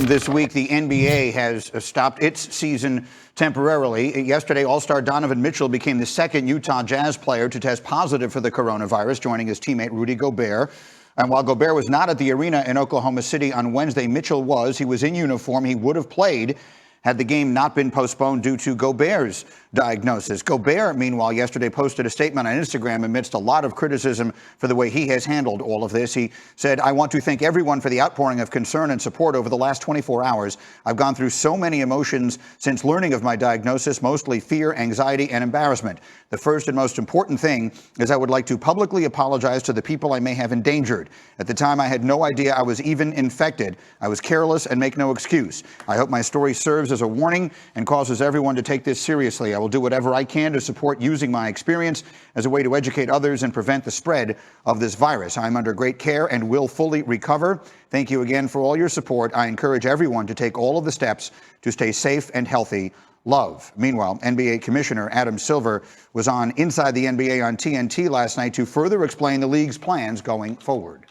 This week, the NBA has stopped its season temporarily. Yesterday, All-Star Donovan Mitchell became the second Utah Jazz player to test positive for the coronavirus, joining his teammate Rudy Gobert. And while Gobert was not at the arena in Oklahoma City on Wednesday, Mitchell was. He was in uniform. He would have played had the game not been postponed due to Gobert's diagnosis. Gobert, meanwhile, yesterday posted a statement on Instagram amidst a lot of criticism for the way he has handled all of this. He said, "I want to thank everyone for the outpouring of concern and support over the last 24 hours. I've gone through so many emotions since learning of my diagnosis, mostly fear, anxiety, and embarrassment. The first and most important thing is I would like to publicly apologize to the people I may have endangered. At the time, I had no idea I was even infected. I was careless and make no excuse. I hope my story serves as a warning and causes everyone to take this seriously. I will do whatever I can to support using my experience as a way to educate others and prevent the spread of this virus. I'm under great care and will fully recover. Thank you again for all your support. I encourage everyone to take all of the steps to stay safe and healthy. Love." Meanwhile, NBA Commissioner Adam Silver was on Inside the NBA on TNT last night to further explain the league's plans going forward.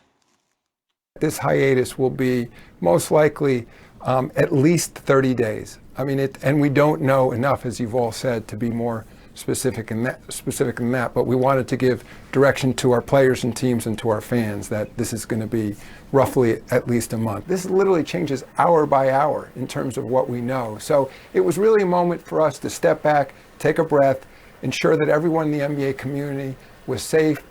This hiatus will be most likely at least 30 days. And we don't know enough, as you've all said, to be more specific than that. But we wanted to give direction to our players and teams and to our fans that this is going to be roughly at least a month. This literally changes hour by hour in terms of what we know. So it was really a moment for us to step back, take a breath, ensure that everyone in the NBA community was safe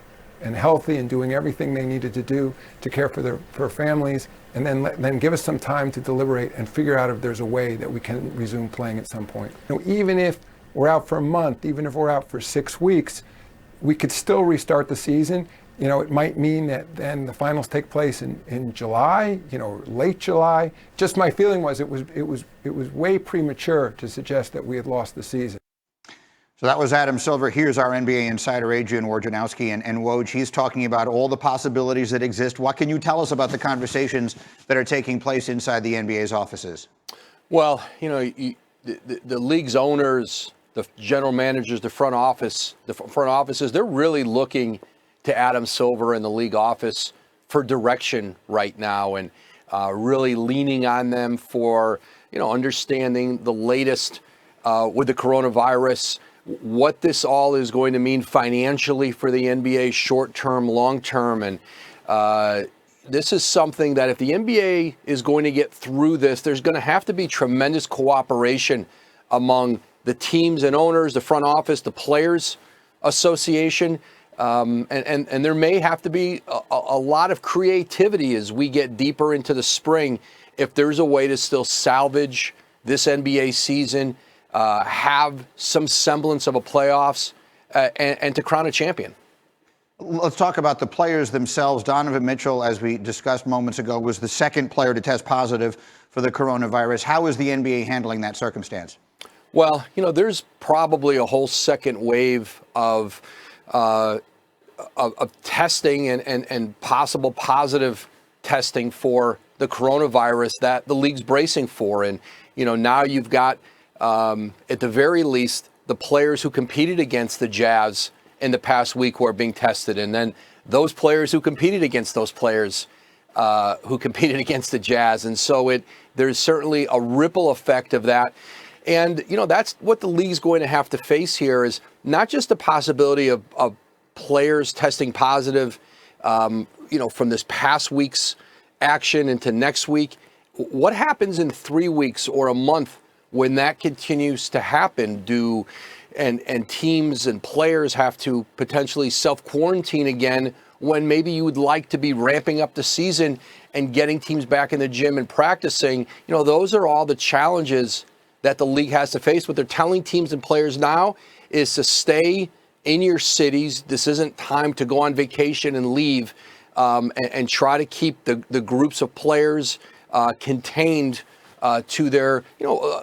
and healthy and doing everything they needed to do to care for their families, and then give us some time to deliberate and figure out if there's a way that we can resume playing at some point. Even if we're out for a month, even if we're out for 6 weeks, we could still restart the season. It might mean that then the finals take place in July, late July. Just my feeling was it was way premature to suggest that we had lost the season. So that was Adam Silver. Here's our NBA insider, Adrian Wojnarowski. And Woj, he's talking about all the possibilities that exist. What can you tell us about the conversations that are taking place inside the NBA's offices? Well, the league's owners, the general managers, the front offices, they're really looking to Adam Silver and the league office for direction right now, and really leaning on them for, understanding the latest with the coronavirus, what this all is going to mean financially for the NBA, short-term, long-term. And this is something that if the NBA is going to get through this, there's going to have to be tremendous cooperation among the teams and owners, the front office, the Players Association. And there may have to be a lot of creativity as we get deeper into the spring if there's a way to still salvage this NBA season, have some semblance of a playoffs, and to crown a champion. Let's talk about the players themselves. Donovan Mitchell, as we discussed moments ago, was the second player to test positive for the coronavirus. How is the NBA handling that circumstance? Well, there's probably a whole second wave of testing and possible positive testing for the coronavirus that the league's bracing for. And, now you've got, at the very least, the players who competed against the Jazz in the past week who are being tested. And then those players who competed against those players who competed against the Jazz. And so there's certainly a ripple effect of that. And, that's what the league's going to have to face here, is not just the possibility of players testing positive, from this past week's action into next week. What happens in 3 weeks or a month when that continues to happen? And teams and players have to potentially self-quarantine again when maybe you would like to be ramping up the season and getting teams back in the gym and practicing? Those are all the challenges that the league has to face. What they're telling teams and players now is to stay in your cities. This isn't time to go on vacation and leave, and try to keep the groups of players contained to their,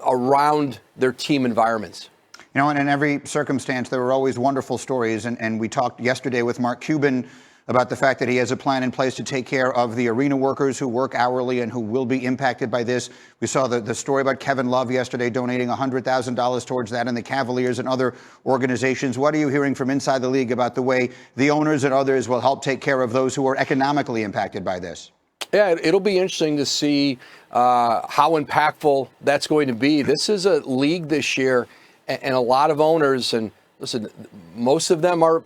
around their team environments. And in every circumstance, there were always wonderful stories. And we talked yesterday with Mark Cuban about the fact that he has a plan in place to take care of the arena workers who work hourly and who will be impacted by this. We saw the story about Kevin Love yesterday donating $100,000 towards that, and the Cavaliers and other organizations. What are you hearing from inside the league about the way the owners and others will help take care of those who are economically impacted by this? Yeah, it'll be interesting to see how impactful that's going to be. This is a league this year, and a lot of owners, and listen, most of them are,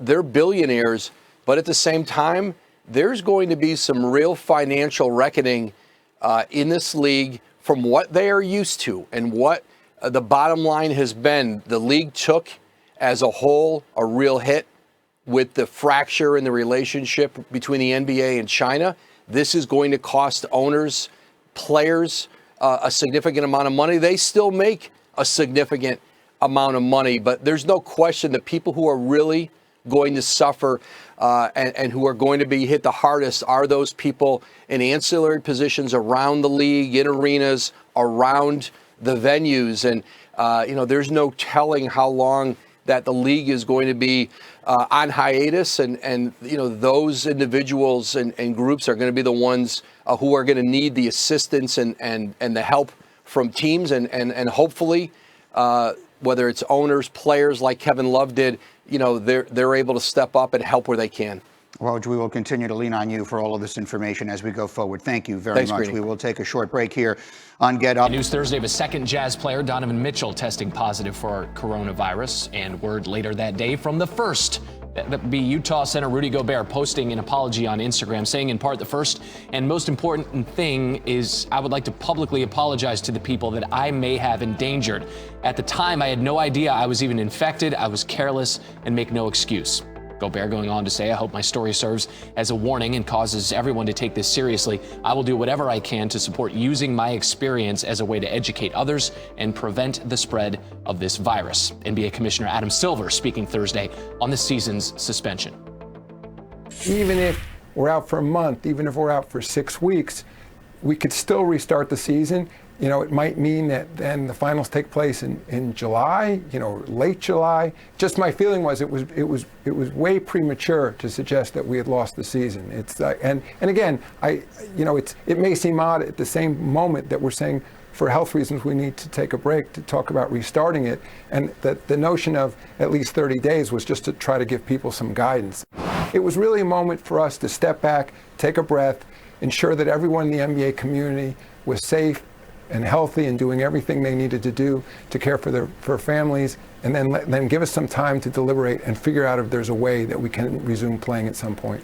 they're billionaires, but at the same time, there's going to be some real financial reckoning in this league from what they are used to and what the bottom line has been. The league took as a whole a real hit with the fracture in the relationship between the NBA and China. This is going to cost owners, players, a significant amount of money. They still make a significant amount of money, but there's no question that people who are really going to suffer and who are going to be hit the hardest are those people in ancillary positions around the league, in arenas, around the venues. And, there's no telling how long that the league is going to be on hiatus, and those individuals and groups are going to be the ones who are going to need the assistance and the help from teams, and hopefully, whether it's owners, players like Kevin Love did, they're able to step up and help where they can. Woj, we will continue to lean on you for all of this information as we go forward. Thank you very much. Greeny. We will take a short break here on Get Up. News Thursday of a second Jazz player, Donovan Mitchell, testing positive for coronavirus. And word later that day from the first. That would be Utah center Rudy Gobert posting an apology on Instagram, saying in part, the first and most important thing is I would like to publicly apologize to the people that I may have endangered. At the time, I had no idea I was even infected. I was careless and make no excuse. Gobert going on to say, I hope my story serves as a warning and causes everyone to take this seriously. I will do whatever I can to support using my experience as a way to educate others and prevent the spread of this virus. NBA Commissioner Adam Silver speaking Thursday on the season's suspension. Even if we're out for a month, even if we're out for 6 weeks, we could still restart the season. It might mean that then the finals take place in July, late July. Just my feeling was it was way premature to suggest that we had lost the season. It's and again, it may seem odd at the same moment that we're saying for health reasons we need to take a break to talk about restarting it, and that the notion of at least 30 days was just to try to give people some guidance. It was really a moment for us to step back, take a breath, ensure that everyone in the NBA community was safe and healthy and doing everything they needed to do to care for their families, and then give us some time to deliberate and figure out if there's a way that we can resume playing at some point.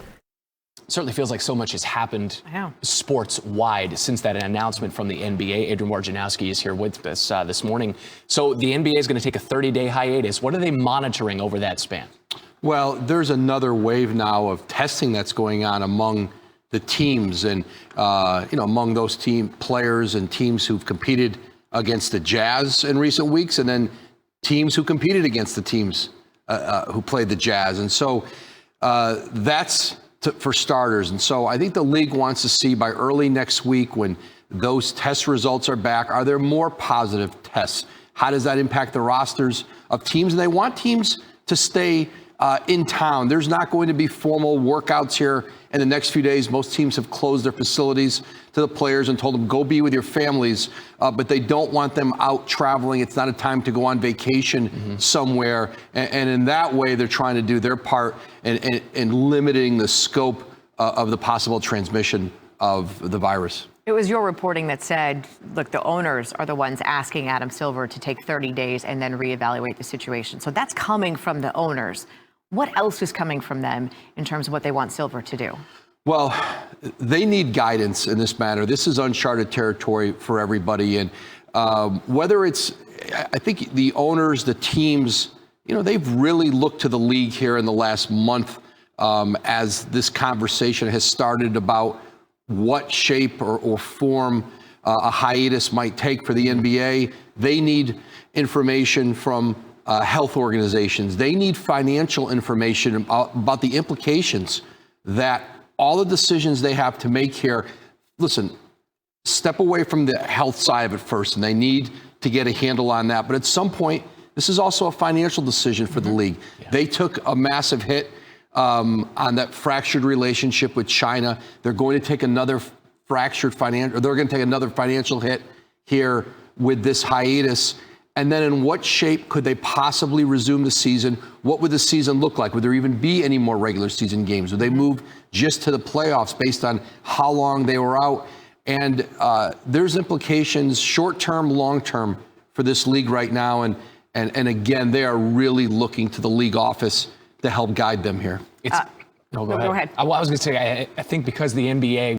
Certainly feels like so much has happened sports-wide since that announcement from the NBA. Adrian Wojnarowski is here with us this morning. So the NBA is going to take a 30-day hiatus. What are they monitoring over that span? Well, there's another wave now of testing that's going on among the teams, and among those team players and teams who've competed against the Jazz in recent weeks, and then teams who competed against the teams who played the Jazz. And so that's for starters. And so I think the league wants to see by early next week, when those test results are back, are there more positive tests? How does that impact the rosters of teams? And they want teams to stay in town. There's not going to be formal workouts here in the next few days. Most teams have closed their facilities to the players and told them, go be with your families, but they don't want them out traveling. It's not a time to go on vacation somewhere. And in that way, they're trying to do their part in limiting the scope of the possible transmission of the virus. It was your reporting that said, look, the owners are the ones asking Adam Silver to take 30 days and then reevaluate the situation. So that's coming from the owners. What else is coming from them in terms of what they want Silver to do? Well, they need guidance in this matter. This is uncharted territory for everybody. And whether it's, I think the owners, the teams, they've really looked to the league here in the last month as this conversation has started about what shape or form a hiatus might take for the NBA. They need information from health organizations. They need financial information about the implications that all the decisions they have to make here. Listen, step away from the health side of it first, and they need to get a handle on that. But at some point, this is also a financial decision for the league. Yeah. They took a massive hit on that fractured relationship with China. They're going to take another they're going to take another financial hit here with this hiatus. And then in what shape could they possibly resume the season? What would the season look like? Would there even be any more regular season games? Would they move just to the playoffs based on how long they were out? And there's implications short-term, long-term for this league right now. And again, they are really looking to the league office to help guide them here. Go ahead. I was going to say, I think because the NBA